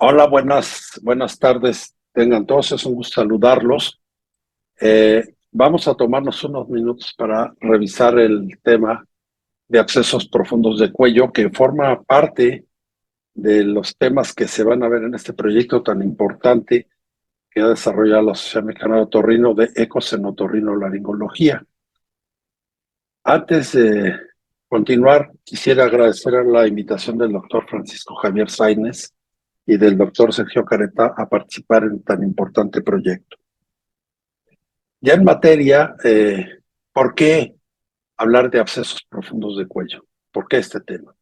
Hola, buenas tardes. Tengan todos, es un gusto saludarlos. Vamos a tomarnos unos minutos para revisar el tema de abscesos profundos de cuello, que forma parte de los temas que se van a ver en este proyecto tan importante que ha desarrollado la Sociedad Mexicana de Otorrino de ecos-en-otorrinolaringología. Antes de continuar, quisiera agradecer la invitación del doctor Francisco Javier Sainz y del doctor Sergio Careta a participar en tan importante proyecto. Ya en materia, ¿por qué hablar de abscesos profundos de cuello? ¿Por qué este tema?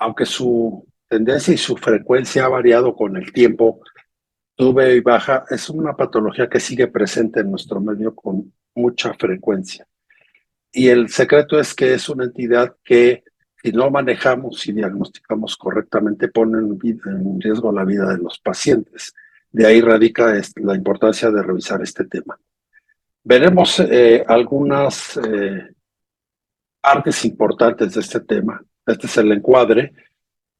Aunque su tendencia y su frecuencia ha variado con el tiempo, sube y baja, es una patología que sigue presente en nuestro medio con mucha frecuencia. Y el secreto es que es una entidad que, si no manejamos y diagnosticamos correctamente, pone en riesgo la vida de los pacientes. De ahí radica la importancia de revisar este tema. Veremos algunas partes importantes de este tema. Este es el encuadre.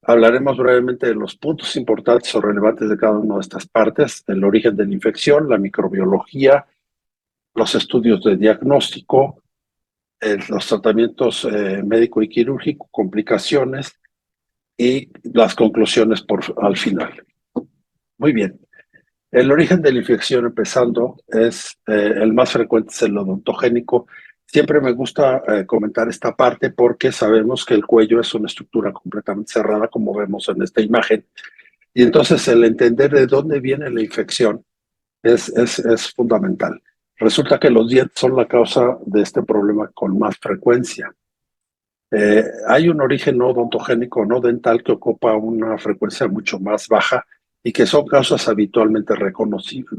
Hablaremos brevemente de los puntos importantes o relevantes de cada una de estas partes, el origen de la infección, la microbiología, los estudios de diagnóstico, los tratamientos médico y quirúrgico, complicaciones y las conclusiones al final. Muy bien. El origen de la infección, empezando, es el más frecuente, es el odontogénico. Siempre me gusta comentar esta parte porque sabemos que el cuello es una estructura completamente cerrada, como vemos en esta imagen. Y entonces el entender de dónde viene la infección es fundamental. Resulta que los dientes son la causa de este problema con más frecuencia. Hay un origen no odontogénico, no dental, que ocupa una frecuencia mucho más baja y que son causas habitualmente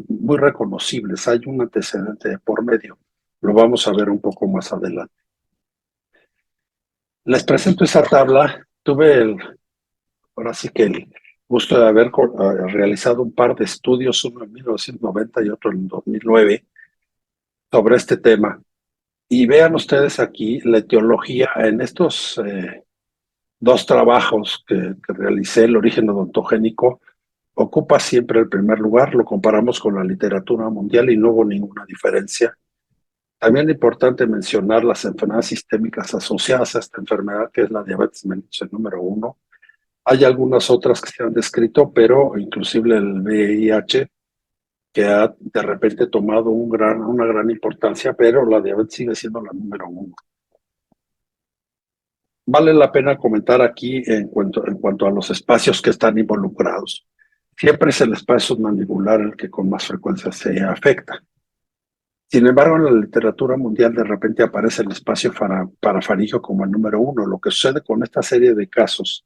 muy reconocibles. Hay un antecedente por medio. Lo vamos a ver un poco más adelante. Les presento esa tabla. Ahora sí que el gusto de haber realizado un par de estudios, uno en 1990 y otro en 2009, sobre este tema. Y vean ustedes aquí la etiología en estos dos trabajos que realicé. El origen odontogénico ocupa siempre el primer lugar, lo comparamos con la literatura mundial y no hubo ninguna diferencia. También es importante mencionar las enfermedades sistémicas asociadas a esta enfermedad, que es la diabetes mellitus número 1. Hay algunas otras que se han descrito, pero inclusive el VIH, que ha de repente tomado una gran importancia, pero la diabetes sigue siendo la número 1. Vale la pena comentar aquí en cuanto a los espacios que están involucrados. Siempre es el espacio mandibular el que con más frecuencia se afecta. Sin embargo, en la literatura mundial de repente aparece el espacio parafaringeo como el número 1. Lo que sucede con esta serie de casos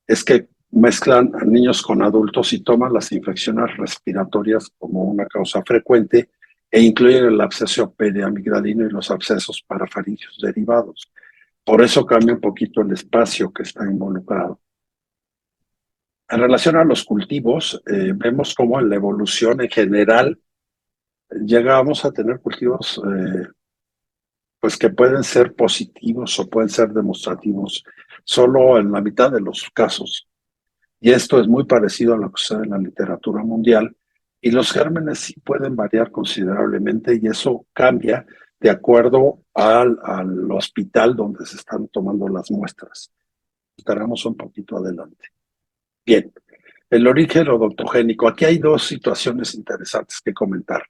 es que mezclan a niños con adultos y toman las infecciones respiratorias como una causa frecuente e incluyen el absceso periamigdalino y los abscesos parafaringeos derivados. Por eso cambia un poquito el espacio que está involucrado. En relación a los cultivos, vemos cómo en la evolución en general llegamos a tener cultivos pues que pueden ser positivos o pueden ser demostrativos solo en la mitad de los casos. Y esto es muy parecido a lo que sucede en la literatura mundial. Y los gérmenes sí pueden variar considerablemente y eso cambia de acuerdo al hospital donde se están tomando las muestras. Estaremos un poquito adelante. Bien, el origen odontogénico. Aquí hay dos situaciones interesantes que comentar.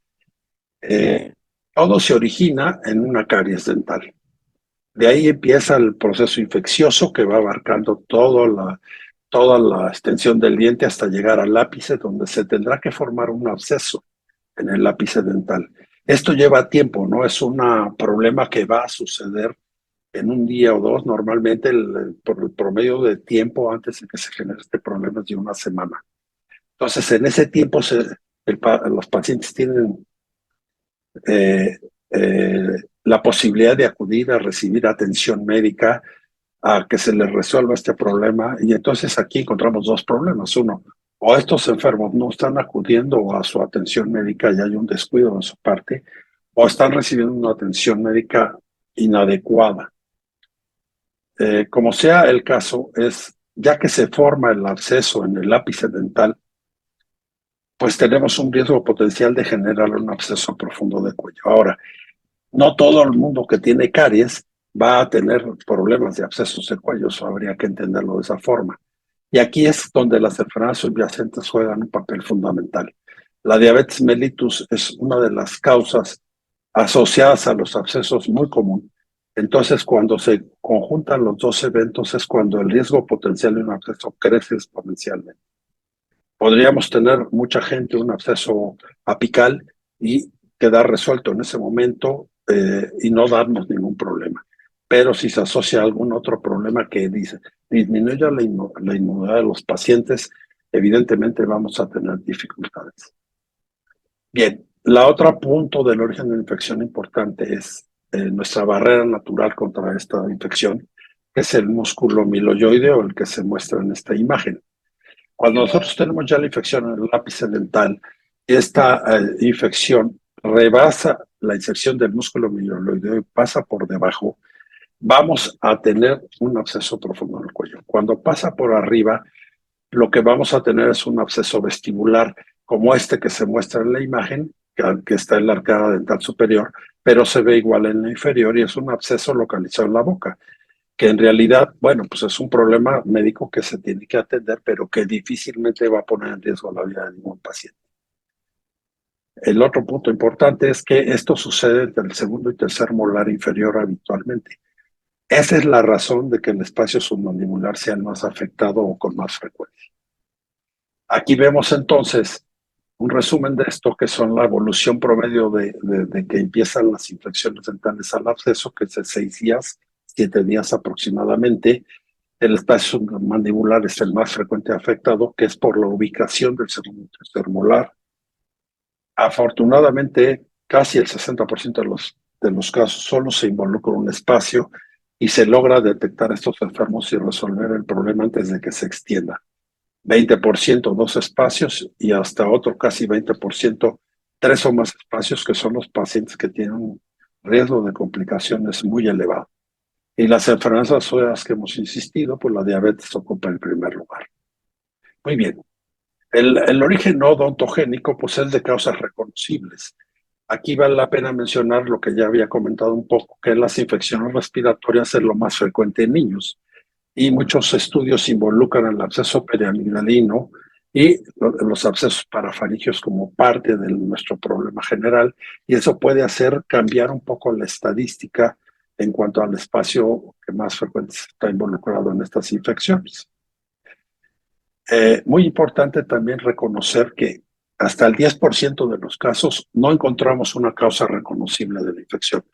Todo se origina en una caries dental. De ahí empieza el proceso infeccioso que va abarcando toda la extensión del diente hasta llegar al ápice, donde se tendrá que formar un absceso en el ápice dental. Esto lleva tiempo, no es un problema que va a suceder en un día o dos. Normalmente por el promedio de tiempo antes de que se genere este problema es de una semana. Entonces, en ese tiempo los pacientes tienen eh, la posibilidad de acudir a recibir atención médica, a que se les resuelva este problema. Y entonces aquí encontramos dos problemas. Uno, o estos enfermos no están acudiendo a su atención médica y hay un descuido de su parte, o están recibiendo una atención médica inadecuada. Como sea el caso, es ya que se forma el absceso en el ápice dental, pues tenemos un riesgo potencial de generar un absceso profundo de cuello. Ahora, no todo el mundo que tiene caries va a tener problemas de abscesos de cuello, eso habría que entenderlo de esa forma. Y aquí es donde las enfermedades subyacentes juegan un papel fundamental. La diabetes mellitus es una de las causas asociadas a los abscesos muy común. Entonces, cuando se conjuntan los dos eventos es cuando el riesgo potencial de un absceso crece exponencialmente. Podríamos tener mucha gente un absceso apical y quedar resuelto en ese momento y no darnos ningún problema. Pero si se asocia a algún otro problema que dice disminuya la inmunidad de los pacientes, evidentemente vamos a tener dificultades. Bien, la otra punto del origen de la infección importante es nuestra barrera natural contra esta infección, que es el músculo mieloide, el que se muestra en esta imagen. Cuando nosotros tenemos ya la infección en el ápice dental, esta infección rebasa la inserción del músculo mieloideo y pasa por debajo, vamos a tener un absceso profundo en el cuello. Cuando pasa por arriba, lo que vamos a tener es un absceso vestibular, como este que se muestra en la imagen, que está en la arcada dental superior, pero se ve igual en la inferior y es un absceso localizado en la boca, que en realidad, bueno, pues es un problema médico que se tiene que atender, pero que difícilmente va a poner en riesgo la vida de ningún paciente. El otro punto importante es que esto sucede entre el segundo y tercer molar inferior habitualmente. Esa es la razón de que el espacio submandibular sea el más afectado o con más frecuencia. Aquí vemos entonces un resumen de esto, que son la evolución promedio de que empiezan las infecciones dentales al absceso, que es de 6 días, 7 días aproximadamente. El espacio mandibular es el más frecuente afectado, que es por la ubicación del segundo y tercer molar. Afortunadamente, casi el 60% de los casos solo se involucra un espacio y se logra detectar estos enfermos y resolver el problema antes de que se extienda. 20% dos espacios y hasta otro casi 20% tres o más espacios, que son los pacientes que tienen un riesgo de complicaciones muy elevado. Y las enfermedades asociadas que hemos insistido, pues la diabetes ocupa el primer lugar. Muy bien. El origen no odontogénico pues es de causas reconocibles. Aquí vale la pena mencionar lo que ya había comentado un poco, que las infecciones respiratorias es lo más frecuente en niños. Y muchos estudios involucran el absceso periamigdalino y los abscesos parafaringios como parte de nuestro problema general, y eso puede hacer cambiar un poco la estadística en cuanto al espacio que más frecuente está involucrado en estas infecciones. Muy importante también reconocer que hasta el 10% de los casos no encontramos una causa reconocible de la infección.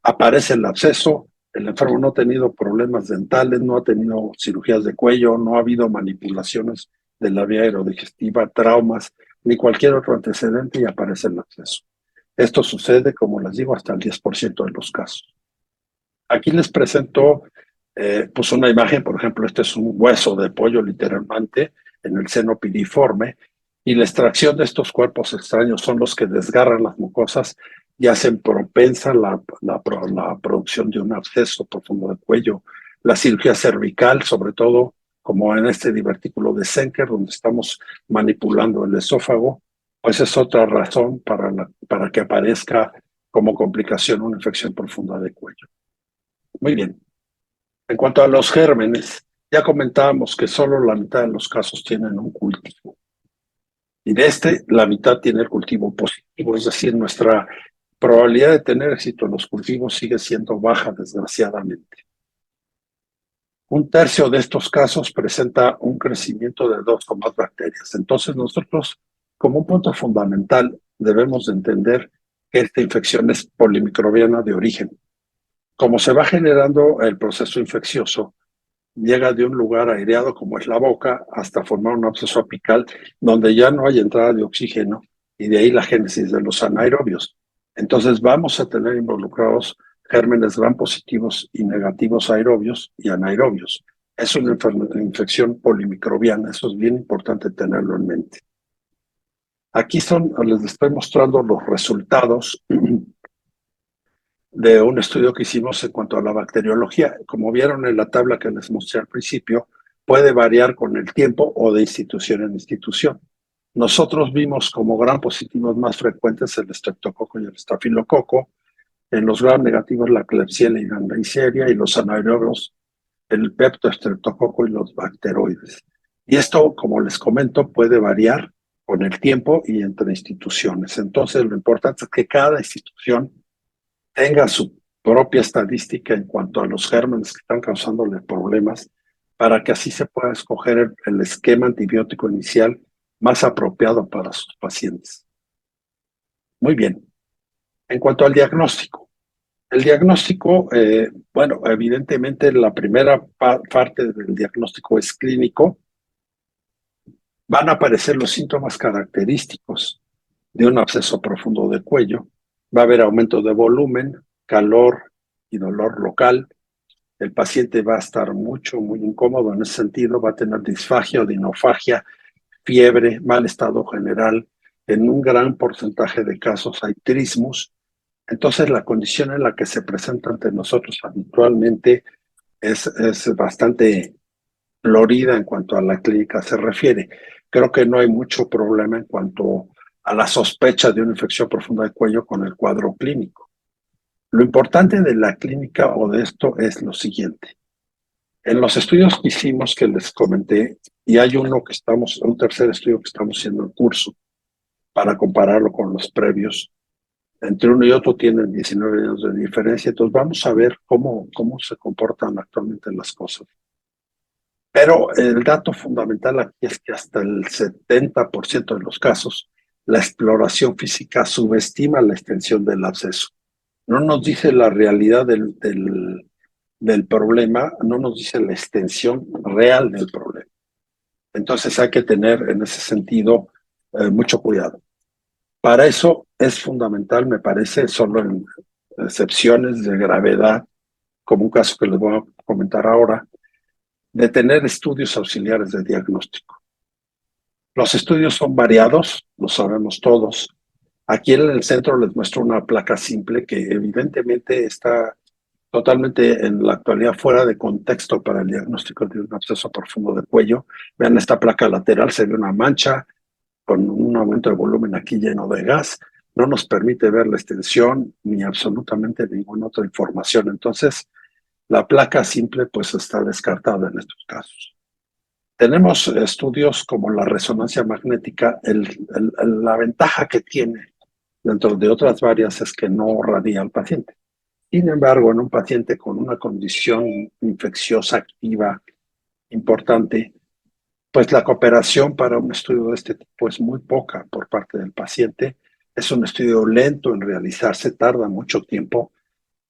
Aparece el absceso, el enfermo no ha tenido problemas dentales, no ha tenido cirugías de cuello, no ha habido manipulaciones de la vía aerodigestiva, traumas, ni cualquier otro antecedente y aparece el absceso. Esto sucede, como les digo, hasta el 10% de los casos. Aquí les presento pues una imagen, por ejemplo, este es un hueso de pollo literalmente en el seno piriforme, y la extracción de estos cuerpos extraños son los que desgarran las mucosas y hacen propensa la producción de un absceso profundo del cuello. La cirugía cervical, sobre todo como en este divertículo de Zenker, donde estamos manipulando el esófago, pues es otra razón para que aparezca como complicación una infección profunda de cuello. Muy bien. En cuanto a los gérmenes, ya comentábamos que solo la mitad de los casos tienen un cultivo. Y de la mitad tiene el cultivo positivo, es decir, nuestra probabilidad de tener éxito en los cultivos sigue siendo baja, desgraciadamente. Un tercio de estos casos presenta un crecimiento de 2 o más bacterias. Entonces, nosotros, como un punto fundamental, debemos de entender que esta infección es polimicrobiana de origen. Como se va generando el proceso infeccioso, llega de un lugar aireado como es la boca hasta formar un absceso apical donde ya no hay entrada de oxígeno, y de ahí la génesis de los anaerobios. Entonces vamos a tener involucrados gérmenes gram positivos y negativos aerobios y anaerobios. Es una infección polimicrobiana, eso es bien importante tenerlo en mente. Aquí les estoy mostrando los resultados de un estudio que hicimos en cuanto a la bacteriología. Como vieron en la tabla que les mostré al principio, puede variar con el tiempo o de institución en institución. Nosotros vimos como gram positivos más frecuentes el estreptococo y el estafilococo, en los gram negativos la Klebsiella y la Neisseria, y los anaerobios el peptoestreptococo y los bacteroides. Y esto, como les comento, puede variar con el tiempo y entre instituciones. Entonces, lo importante es que cada institución tenga su propia estadística en cuanto a los gérmenes que están causándole problemas, para que así se pueda escoger el esquema antibiótico inicial más apropiado para sus pacientes. Muy bien. En cuanto al diagnóstico, el diagnóstico, bueno, evidentemente la primera parte del diagnóstico es clínico. Van a aparecer los síntomas característicos de un absceso profundo de cuello. Va a haber aumento de volumen, calor y dolor local. El paciente va a estar muy incómodo en ese sentido, va a tener disfagia o dinofagia, fiebre, mal estado general. En un gran porcentaje de casos hay trismus. Entonces, la condición en la que se presenta ante nosotros habitualmente es bastante florida en cuanto a la clínica se refiere. Creo que no hay mucho problema en cuanto a la sospecha de una infección profunda de cuello con el cuadro clínico. Lo importante de la clínica o de esto es lo siguiente. En los estudios que hicimos que les comenté, y hay un tercer estudio que estamos haciendo en curso para compararlo con los previos, entre uno y otro tienen 19 años de diferencia, entonces vamos a ver cómo se comportan actualmente las cosas. Pero el dato fundamental aquí es que hasta el 70% de los casos, la exploración física subestima la extensión del absceso. No nos dice la realidad del problema, no nos dice la extensión real del problema. Entonces hay que tener en ese sentido mucho cuidado. Para eso es fundamental, me parece, solo en excepciones de gravedad, como un caso que les voy a comentar ahora, de tener estudios auxiliares de diagnóstico. Los estudios son variados, lo sabemos todos. Aquí en el centro les muestro una placa simple que evidentemente está totalmente en la actualidad fuera de contexto para el diagnóstico de un absceso profundo de cuello. Vean esta placa lateral, se ve una mancha con un aumento de volumen aquí lleno de gas. No nos permite ver la extensión ni absolutamente ninguna otra información. Entonces, la placa simple pues está descartada en estos casos. Tenemos estudios como la resonancia magnética. La ventaja que tiene, dentro de otras varias, es que no radia al paciente. Sin embargo, en un paciente con una condición infecciosa activa importante, pues la cooperación para un estudio de este tipo es muy poca por parte del paciente. Es un estudio lento en realizarse, tarda mucho tiempo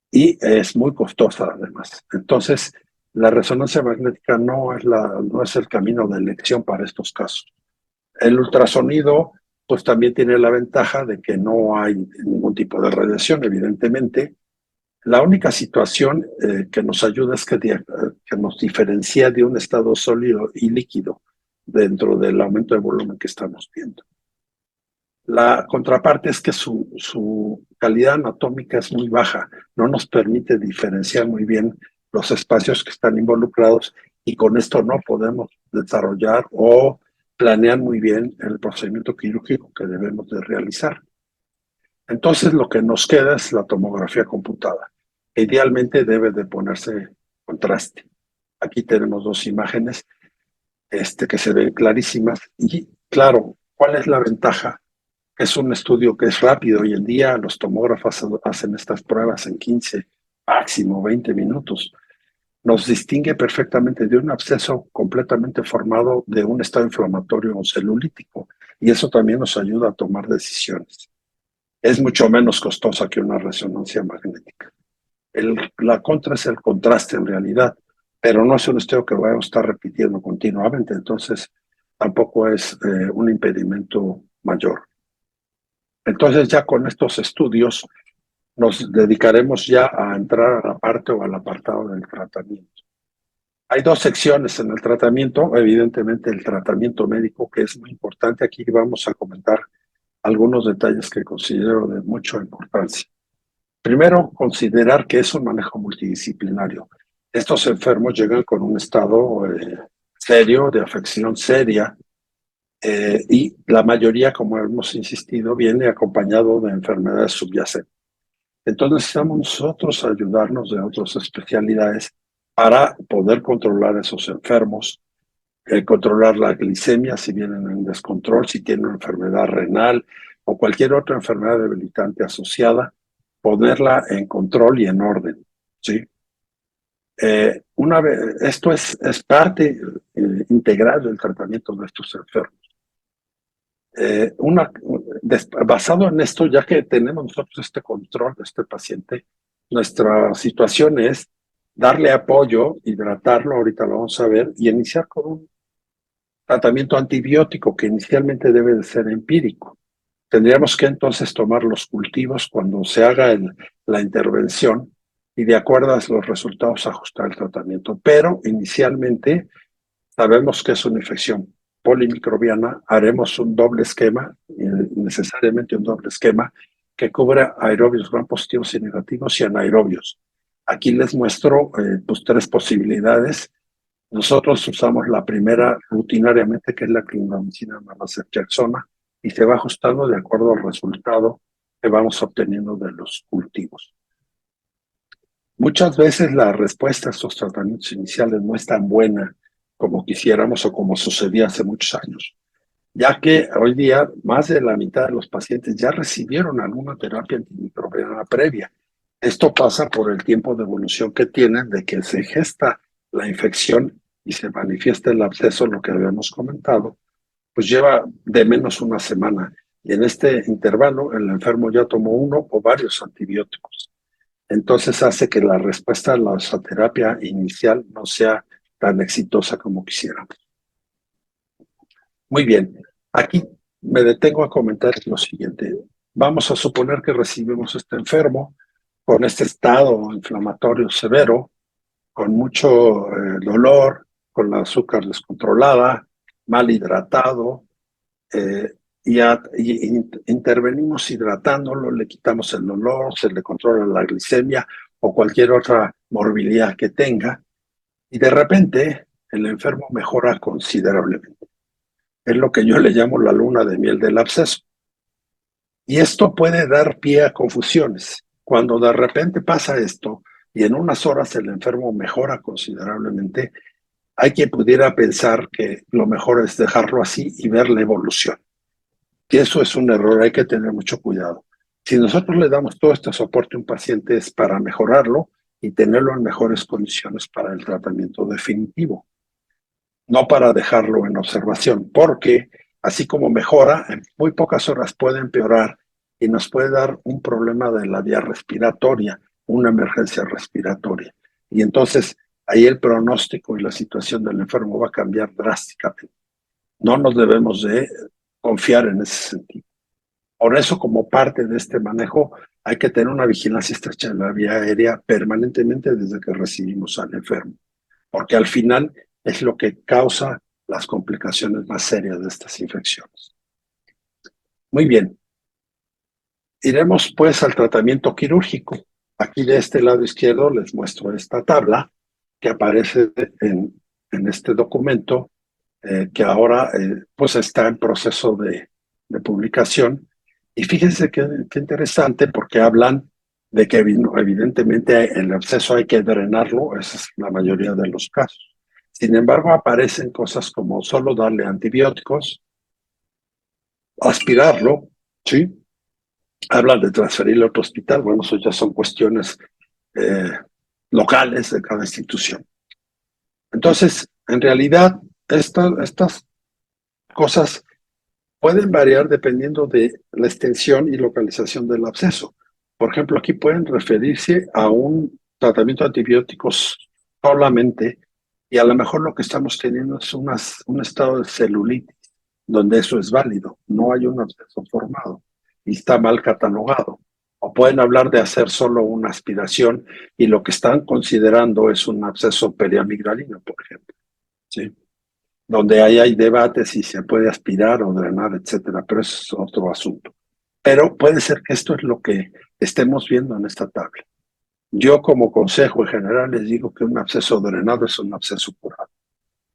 y es muy costosa además. Entonces, la resonancia magnética no es el camino de elección para estos casos. El ultrasonido, pues también tiene la ventaja de que no hay ningún tipo de radiación, evidentemente. La única situación que nos ayuda es que nos diferencia de un estado sólido y líquido dentro del aumento de volumen que estamos viendo. La contraparte es que su calidad anatómica es muy baja, no nos permite diferenciar muy bien los espacios que están involucrados, y con esto no podemos desarrollar o planear muy bien el procedimiento quirúrgico que debemos de realizar. Entonces lo que nos queda es la tomografía computada. Idealmente debe de ponerse contraste. Aquí tenemos dos imágenes que se ven clarísimas y claro, ¿cuál es la ventaja? Es un estudio que es rápido. Hoy en día los tomógrafos hacen estas pruebas en 15, máximo 20 minutos. Nos distingue perfectamente de un absceso completamente formado de un estado inflamatorio o celulítico, y eso también nos ayuda a tomar decisiones. Es mucho menos costosa que una resonancia magnética. La contra es el contraste en realidad, pero no es un estudio que vamos a estar repitiendo continuamente, entonces tampoco es un impedimento mayor. Entonces ya con estos estudios nos dedicaremos ya a entrar a la parte o al apartado del tratamiento. Hay dos secciones en el tratamiento, evidentemente el tratamiento médico, que es muy importante. Aquí vamos a comentar algunos detalles que considero de mucha importancia. Primero, considerar que es un manejo multidisciplinario. Estos enfermos llegan con un estado serio, de afección seria, y la mayoría, como hemos insistido, viene acompañado de enfermedades subyacentes. Entonces necesitamos nosotros ayudarnos de otras especialidades para poder controlar esos enfermos, controlar la glicemia si vienen en descontrol, si tienen una enfermedad renal o cualquier otra enfermedad debilitante asociada, ponerla en control y en orden, ¿sí? Esto es parte integral del tratamiento de estos enfermos. Basado en esto, ya que tenemos nosotros este control de este paciente, nuestra situación es darle apoyo, hidratarlo, ahorita lo vamos a ver, y iniciar con un tratamiento antibiótico que inicialmente debe de ser empírico. Tendríamos que entonces tomar los cultivos cuando se haga la intervención y de acuerdo a los resultados ajustar el tratamiento. Pero inicialmente sabemos que es una infección polimicrobiana, haremos un doble esquema, necesariamente un doble esquema, que cubra aerobios gram positivos y negativos y anaerobios. Aquí les muestro pues, tres posibilidades. Nosotros usamos la primera rutinariamente, que es la clindamicina naloxone, y se va ajustando de acuerdo al resultado que vamos obteniendo de los cultivos. Muchas veces la respuesta a estos tratamientos iniciales no es tan buena como quisiéramos o como sucedía hace muchos años, ya que hoy día más de la mitad de los pacientes ya recibieron alguna terapia antimicrobiana previa. Esto pasa por el tiempo de evolución que tienen de que se gesta la infección y se manifiesta el absceso, lo que habíamos comentado, pues lleva de menos una semana. Y en este intervalo el enfermo ya tomó uno o varios antibióticos. Entonces hace que la respuesta a la terapia inicial no sea tan exitosa como quisiéramos. Muy bien, aquí me detengo a comentar lo siguiente. Vamos a suponer que recibimos este enfermo con este estado inflamatorio severo, con mucho dolor, con la azúcar descontrolada, mal hidratado, y intervenimos hidratándolo, le quitamos el dolor, se le controla la glicemia o cualquier otra morbilidad que tenga, y de repente el enfermo mejora considerablemente. Es lo que yo le llamo la luna de miel del absceso. Y esto puede dar pie a confusiones. Cuando de repente pasa esto y en unas horas el enfermo mejora considerablemente, hay quien pudiera pensar que lo mejor es dejarlo así y ver la evolución. Y eso es un error, hay que tener mucho cuidado. Si nosotros le damos todo este soporte a un paciente es para mejorarlo y tenerlo en mejores condiciones para el tratamiento definitivo, no para dejarlo en observación, porque así como mejora, en muy pocas horas puede empeorar y nos puede dar un problema de la vía respiratoria, una emergencia respiratoria. Y entonces ahí el pronóstico y la situación del enfermo va a cambiar drásticamente. No nos debemos de confiar en ese sentido. Por eso, como parte de este manejo, hay que tener una vigilancia estrecha en la vía aérea permanentemente desde que recibimos al enfermo, porque al final es lo que causa las complicaciones más serias de estas infecciones. Muy bien, iremos pues al tratamiento quirúrgico. Aquí de este lado izquierdo les muestro esta tabla que aparece en este documento que ahora pues está en proceso de publicación. Y fíjense qué interesante porque hablan de que evidentemente el absceso hay que drenarlo, esa es la mayoría de los casos. Sin embargo, aparecen cosas como solo darle antibióticos, aspirarlo, ¿sí? Hablan de transferirlo a otro hospital, bueno, eso ya son cuestiones eh, locales de cada institución. Entonces, en realidad, estas cosas pueden variar dependiendo de la extensión y localización del absceso. Por ejemplo, aquí pueden referirse a un tratamiento de antibióticos solamente y a lo mejor lo que estamos teniendo es un estado de celulitis, donde eso es válido, no hay un absceso formado y está mal catalogado. O pueden hablar de hacer solo una aspiración y lo que están considerando es un absceso periamigdalino, por ejemplo. ¿Sí? Donde ahí hay debates si se puede aspirar o drenar, etcétera, pero eso es otro asunto. Pero puede ser que esto es lo que estemos viendo en esta tabla. Yo como consejo en general les digo que un absceso drenado es un absceso curado.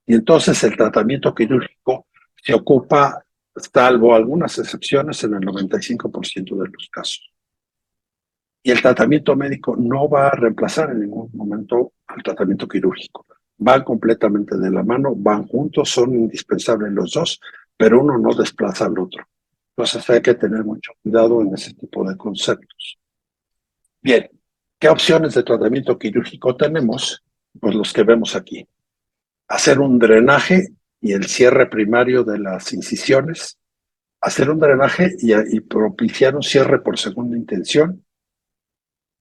Y entonces el tratamiento quirúrgico se ocupa, salvo algunas excepciones, en el 95% de los casos. Y el tratamiento médico no va a reemplazar en ningún momento al tratamiento quirúrgico. Van completamente de la mano, van juntos, son indispensables los dos, pero uno no desplaza al otro. Entonces hay que tener mucho cuidado en ese tipo de conceptos. Bien, ¿qué opciones de tratamiento quirúrgico tenemos? Pues los que vemos aquí. Hacer un drenaje y el cierre primario de las incisiones, hacer un drenaje y propiciar un cierre por segunda intención.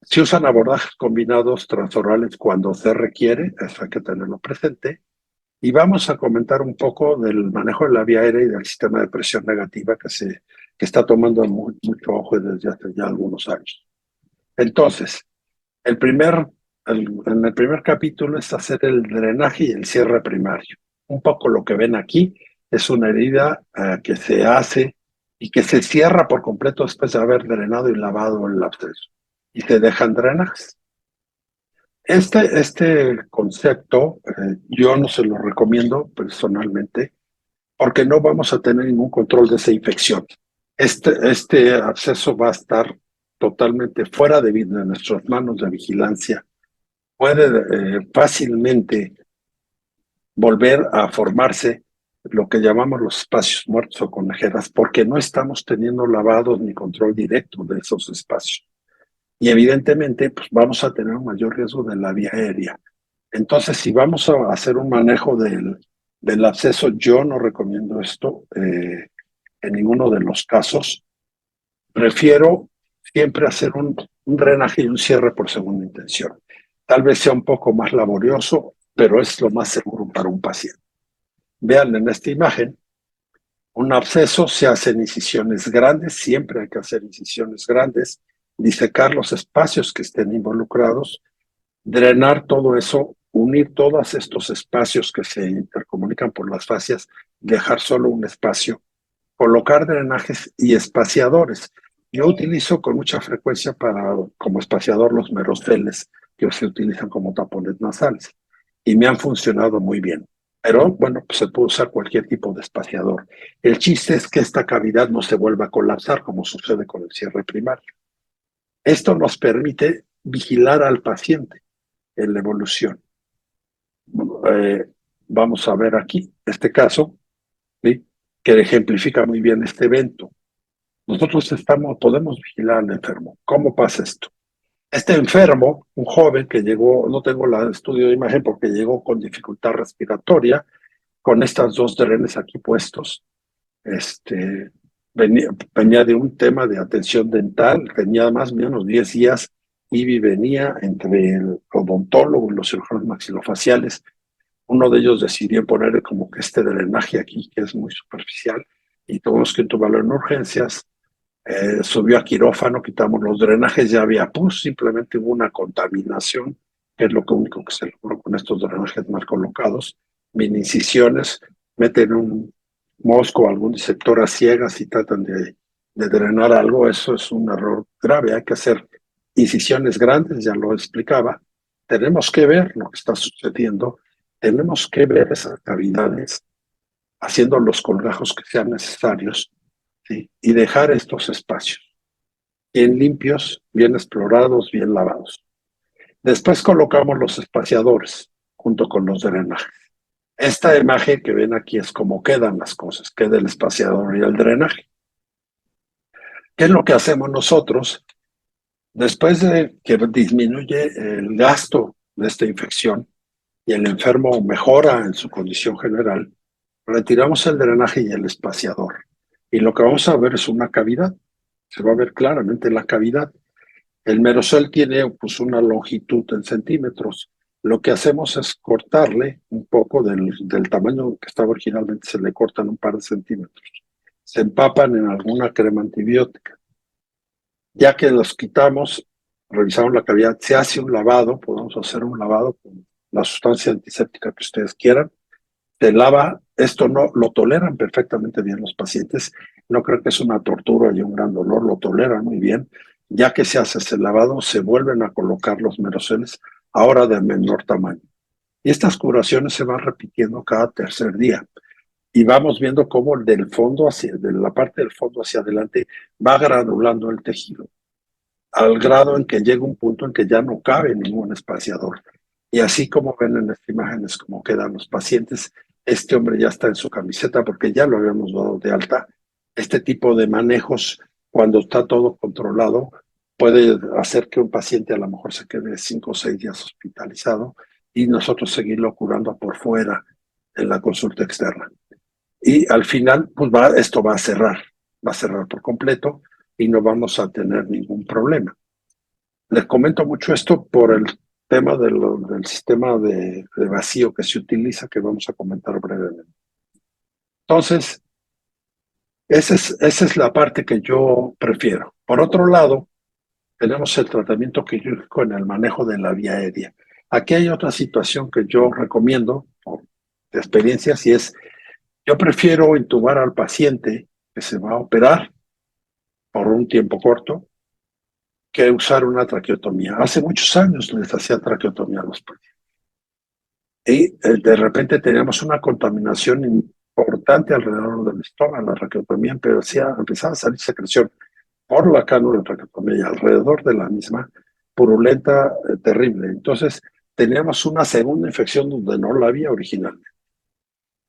Se usan abordajes combinados transorales cuando se requiere, eso hay que tenerlo presente. Y vamos a comentar un poco del manejo de la vía aérea y del sistema de presión negativa que está tomando mucho ojo desde hace ya algunos años. Entonces, en el primer capítulo es hacer el drenaje y el cierre primario. Un poco lo que ven aquí es una herida que se hace y que se cierra por completo después de haber drenado y lavado el absceso. Y se dejan drenajes. Este concepto yo no se lo recomiendo personalmente porque no vamos a tener ningún control de esa infección. Este absceso va a estar totalmente fuera de nuestras manos de vigilancia. Puede fácilmente volver a formarse lo que llamamos los espacios muertos o conejeras, porque no estamos teniendo lavados ni control directo de esos espacios. Y evidentemente, pues vamos a tener un mayor riesgo de la vía aérea. Entonces, si vamos a hacer un manejo del absceso, yo no recomiendo esto en ninguno de los casos. Prefiero siempre hacer un drenaje y un cierre por segunda intención. Tal vez sea un poco más laborioso, pero es lo más seguro para un paciente. Vean en esta imagen, un absceso se hace en incisiones grandes, siempre hay que hacer incisiones grandes, disecar los espacios que estén involucrados, drenar todo eso, unir todos estos espacios que se intercomunican por las fascias, dejar solo un espacio, colocar drenajes y espaciadores. Yo utilizo con mucha frecuencia como espaciador los merosteles que se utilizan como tapones nasales y me han funcionado muy bien. Pero bueno, pues se puede usar cualquier tipo de espaciador. El chiste es que esta cavidad no se vuelva a colapsar como sucede con el cierre primario. Esto nos permite vigilar al paciente en la evolución. Vamos a ver aquí este caso, ¿sí?, que ejemplifica muy bien este evento. Nosotros podemos vigilar al enfermo. ¿Cómo pasa esto? Este enfermo, un joven que llegó, no tengo el estudio de imagen porque llegó con dificultad respiratoria, con estas dos drenes aquí puestos, venía de un tema de atención dental, tenía más o menos 10 días y venía entre el odontólogo y los cirujanos maxilofaciales. Uno de ellos decidió poner como que este drenaje aquí, que es muy superficial, y tuvimos que intubarlo en urgencias. Subió a quirófano, quitamos los drenajes, ya había pus, simplemente hubo una contaminación, que es lo único que se logró con estos drenajes mal colocados. Mini incisiones, meten un mosco o algún disector a ciegas y tratan de drenar algo, eso es un error grave, hay que hacer incisiones grandes, ya lo explicaba. Tenemos que ver lo que está sucediendo, tenemos que ver esas cavidades, haciendo los colgajos que sean necesarios, ¿sí?, y dejar estos espacios bien limpios, bien explorados, bien lavados. Después colocamos los espaciadores junto con los drenajes. Esta imagen que ven aquí es cómo quedan las cosas, queda el espaciador y el drenaje. ¿Qué es lo que hacemos nosotros? Después de que disminuye el gasto de esta infección y el enfermo mejora en su condición general, retiramos el drenaje y el espaciador. Y lo que vamos a ver es una cavidad. Se va a ver claramente la cavidad. El merosol tiene pues una longitud en centímetros. Lo que hacemos es cortarle un poco del tamaño que estaba originalmente, se le cortan un par de centímetros. Se empapan en alguna crema antibiótica. Ya que los quitamos, revisamos la cavidad, se hace un lavado, podemos hacer un lavado con la sustancia antiséptica que ustedes quieran. Se lava, esto no lo toleran perfectamente bien los pacientes, no creo que es una tortura y un gran dolor, lo toleran muy bien. Ya que se hace ese lavado, se vuelven a colocar los meroceles, ahora de menor tamaño. Y estas curaciones se van repitiendo cada tercer día. Y vamos viendo cómo de la parte del fondo hacia adelante va granulando el tejido, al grado en que llega un punto en que ya no cabe ningún espaciador. Y así como ven en las imágenes cómo quedan los pacientes, este hombre ya está en su camiseta porque ya lo habíamos dado de alta. Este tipo de manejos, cuando está todo controlado, puede hacer que un paciente a lo mejor se quede 5 o 6 días hospitalizado y nosotros seguirlo curando por fuera en la consulta externa. Y al final, pues esto va a cerrar por completo y no vamos a tener ningún problema. Les comento mucho esto por el tema del sistema de vacío que se utiliza, que vamos a comentar brevemente. Entonces, esa es la parte que yo prefiero. Por otro lado, tenemos el tratamiento quirúrgico en el manejo de la vía aérea. Aquí hay otra situación que yo recomiendo por experiencias y es, yo prefiero intubar al paciente que se va a operar por un tiempo corto que usar una traqueotomía. Hace muchos años les hacía traqueotomía a los pacientes. Y de repente teníamos una contaminación importante alrededor del estómago, la traqueotomía empezaba a salir secreción por la cánula de traqueotomía y alrededor de la misma, purulenta, terrible. Entonces teníamos una segunda infección donde no la había originalmente.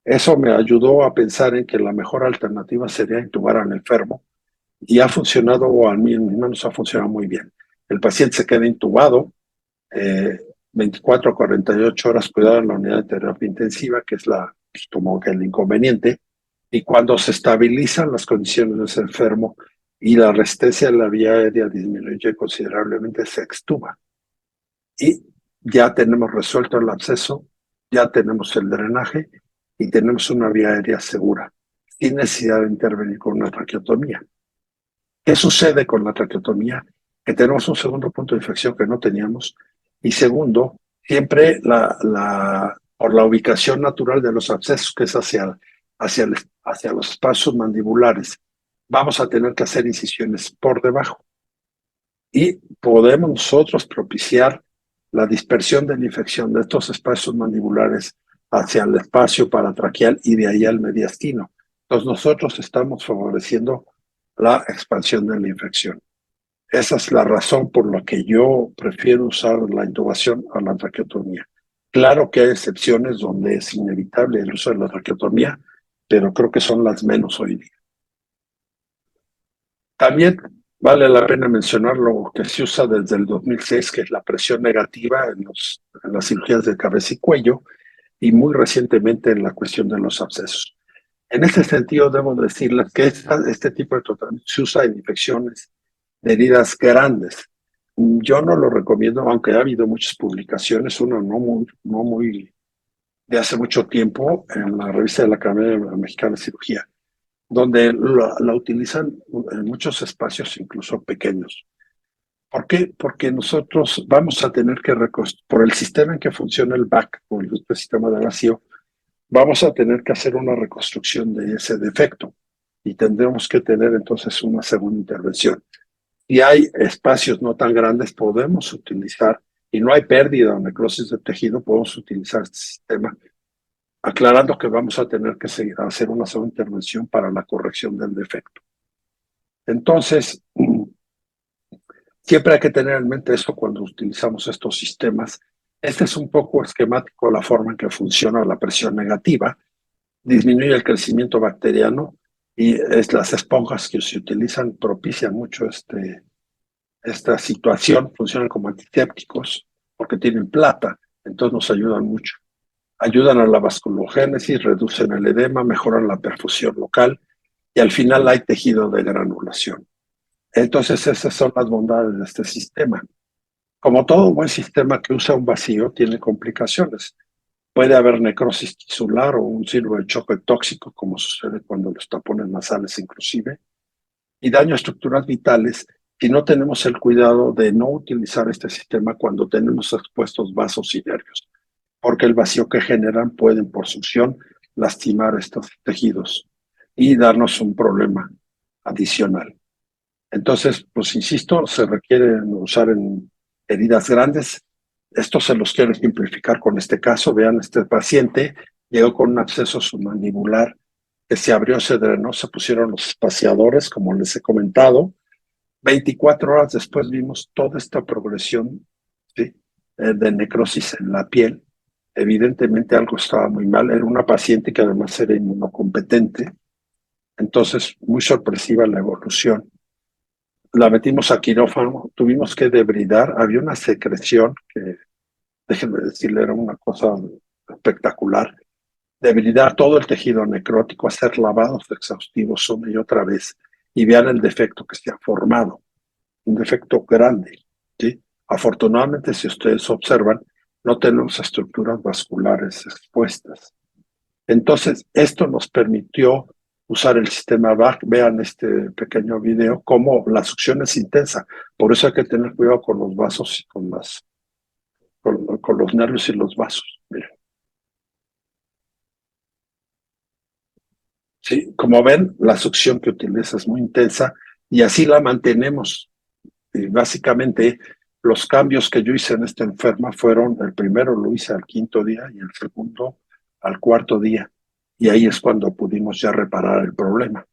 Eso me ayudó a pensar en que la mejor alternativa sería intubar al enfermo y ha funcionado, o al menos ha funcionado muy bien. El paciente se queda intubado, 24 a 48 horas cuidado en la unidad de terapia intensiva, que es pues, como que el inconveniente, y cuando se estabilizan las condiciones de ese enfermo y la resistencia de la vía aérea disminuye considerablemente, se extuba. Y ya tenemos resuelto el absceso, ya tenemos el drenaje y tenemos una vía aérea segura, sin necesidad de intervenir con una traqueotomía. ¿Qué sucede con la traqueotomía? Que tenemos un segundo punto de infección que no teníamos. Y segundo, siempre por la ubicación natural de los abscesos, que es hacia los espacios mandibulares, vamos a tener que hacer incisiones por debajo. Y podemos nosotros propiciar la dispersión de la infección de estos espacios mandibulares hacia el espacio paratraqueal y de ahí al mediastino. Entonces nosotros estamos favoreciendo la expansión de la infección. Esa es la razón por la que yo prefiero usar la intubación a la traqueotomía. Claro que hay excepciones donde es inevitable el uso de la traqueotomía, pero creo que son las menos hoy día. También vale la pena mencionar lo que se usa desde el 2006, que es la presión negativa en las cirugías de cabeza y cuello, y muy recientemente en la cuestión de los abscesos. En ese sentido, debo decirles que este tipo de tratamiento se usa en infecciones de heridas grandes. Yo no lo recomiendo, aunque ha habido muchas publicaciones, una no muy de hace mucho tiempo en la revista de la Academia Mexicana de Cirugía, donde la utilizan en muchos espacios, incluso pequeños. ¿Por qué? Porque nosotros vamos a tener que por el sistema en que funciona el BAC, o el sistema de vacío, vamos a tener que hacer una reconstrucción de ese defecto y tendremos que tener entonces una segunda intervención. Si hay espacios no tan grandes, podemos utilizar, y no hay pérdida o necrosis de tejido, podemos utilizar este sistema, aclarando que vamos a tener que hacer una segunda intervención para la corrección del defecto. Entonces, siempre hay que tener en mente eso cuando utilizamos estos sistemas. Este es un poco esquemático la forma en que funciona la presión negativa. Disminuye el crecimiento bacteriano y las esponjas que se utilizan propician mucho esta situación, funcionan como antisépticos porque tienen plata, entonces nos ayudan mucho. Ayudan a la vasculogénesis, reducen el edema, mejoran la perfusión local y al final hay tejido de granulación. Entonces esas son las bondades de este sistema. Como todo buen sistema que usa un vacío, tiene complicaciones. Puede haber necrosis tisular o un síndrome de choque tóxico, como sucede cuando los tapones nasales inclusive, y daño a estructuras vitales si no tenemos el cuidado de no utilizar este sistema cuando tenemos expuestos vasos y nervios, porque el vacío que generan pueden por succión lastimar estos tejidos y darnos un problema adicional. Entonces, pues insisto, se requiere usar en heridas grandes, Esto se los quiero ejemplificar con este caso. Vean, este paciente llegó con un absceso submandibular que se abrió, se drenó, se pusieron los espaciadores, como les he comentado. 24 horas después vimos toda esta progresión, ¿sí? De necrosis en la piel. Evidentemente algo estaba muy mal. Era una paciente que además era inmunocompetente. Entonces, muy sorpresiva la evolución. La metimos a quirófano, tuvimos que debridar. Había una secreción que, déjenme decirle, era una cosa espectacular. Debridar todo el tejido necrótico, hacer lavados exhaustivos una y otra vez y vean el defecto que se ha formado. Un defecto grande, ¿sí? Afortunadamente, si ustedes observan, no tenemos estructuras vasculares expuestas. Entonces, esto nos permitió usar el sistema VAC. Vean este pequeño video, cómo la succión es intensa. Por eso hay que tener cuidado con los vasos y con los nervios y los vasos. Miren. Sí, como ven, la succión que utiliza es muy intensa y así la mantenemos. Y básicamente, los cambios que yo hice en esta enferma fueron, el primero lo hice al 5.º día y el segundo al 4.º día. Y ahí es cuando pudimos ya reparar el problema.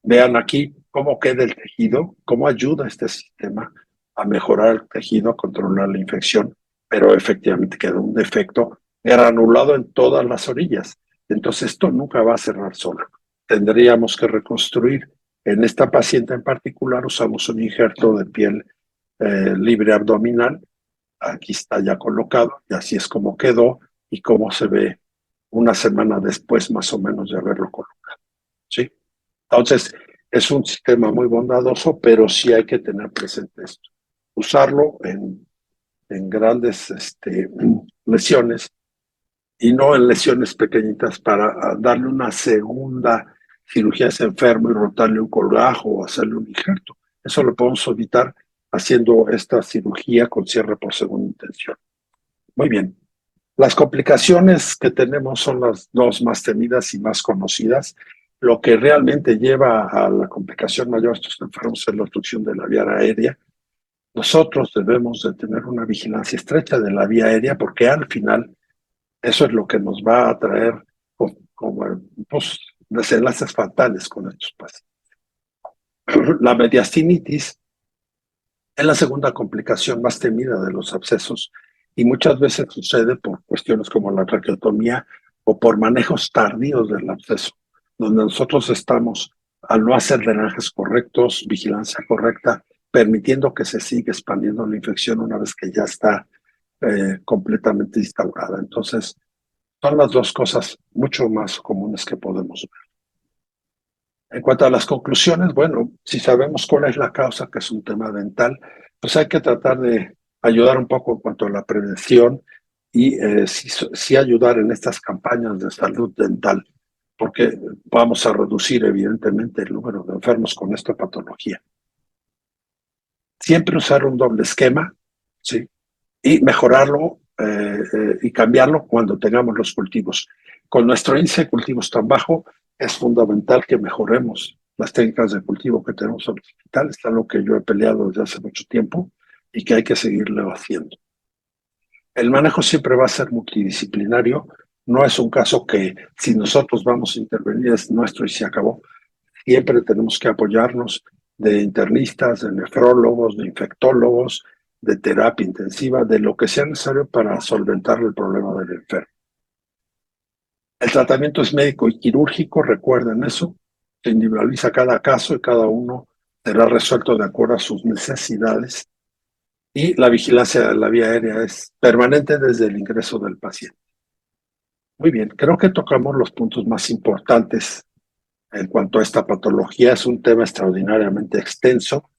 Vean aquí cómo queda el tejido, cómo ayuda este sistema a mejorar el tejido, a controlar la infección, pero efectivamente queda un defecto granulado en todas las orillas. Entonces esto nunca va a cerrar solo. Tendríamos que reconstruir. En esta paciente en particular usamos un injerto de piel libre abdominal. Aquí está ya colocado y así es como quedó y cómo se ve una semana después más o menos de haberlo colocado. ¿Sí? Entonces, es un sistema muy bondadoso, pero sí hay que tener presente esto. Usarlo en grandes lesiones y no en lesiones pequeñitas para darle una segunda cirugía a ese enfermo y rotarle un colgajo o hacerle un injerto. Eso lo podemos evitar haciendo esta cirugía con cierre por segunda intención. Muy bien. Las complicaciones que tenemos son las dos más temidas y más conocidas. Lo que realmente lleva a la complicación mayor de estos enfermos es la obstrucción de la vía aérea. Nosotros debemos de tener una vigilancia estrecha de la vía aérea porque al final eso es lo que nos va a traer como pues, desenlaces fatales con estos pacientes. La mediastinitis es la segunda complicación más temida de los abscesos y muchas veces sucede por cuestiones como la traqueotomía o por manejos tardíos del absceso, donde nosotros estamos, al no hacer drenajes correctos, vigilancia correcta, permitiendo que se siga expandiendo la infección una vez que ya está completamente instaurada. Entonces, son las dos cosas mucho más comunes que podemos ver. En cuanto a las conclusiones, bueno, si sabemos cuál es la causa, que es un tema dental, pues hay que tratar de ayudar un poco en cuanto a la prevención y sí ayudar en estas campañas de salud dental, porque vamos a reducir evidentemente el número de enfermos con esta patología. Siempre usar un doble esquema, ¿sí? Y mejorarlo y cambiarlo cuando tengamos los cultivos. Con nuestro índice de cultivos tan bajo, es fundamental que mejoremos las técnicas de cultivo que tenemos en el hospital. Es algo que yo he peleado desde hace mucho tiempo y que hay que seguirlo haciendo. El manejo siempre va a ser multidisciplinario. No es un caso que si nosotros vamos a intervenir es nuestro y se acabó. Siempre tenemos que apoyarnos de internistas, de nefrólogos, de infectólogos, de terapia intensiva, de lo que sea necesario para solventar el problema del enfermo. El tratamiento es médico y quirúrgico, recuerden eso. Se individualiza cada caso y cada uno será resuelto de acuerdo a sus necesidades. Y la vigilancia de la vía aérea es permanente desde el ingreso del paciente. Muy bien, creo que tocamos los puntos más importantes en cuanto a esta patología. Es un tema extraordinariamente extenso,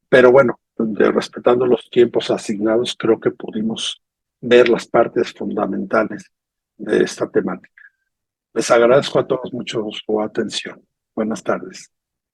pero bueno, respetando los tiempos asignados, creo que pudimos ver las partes fundamentales de esta temática. Les agradezco a todos mucho su atención. Buenas tardes.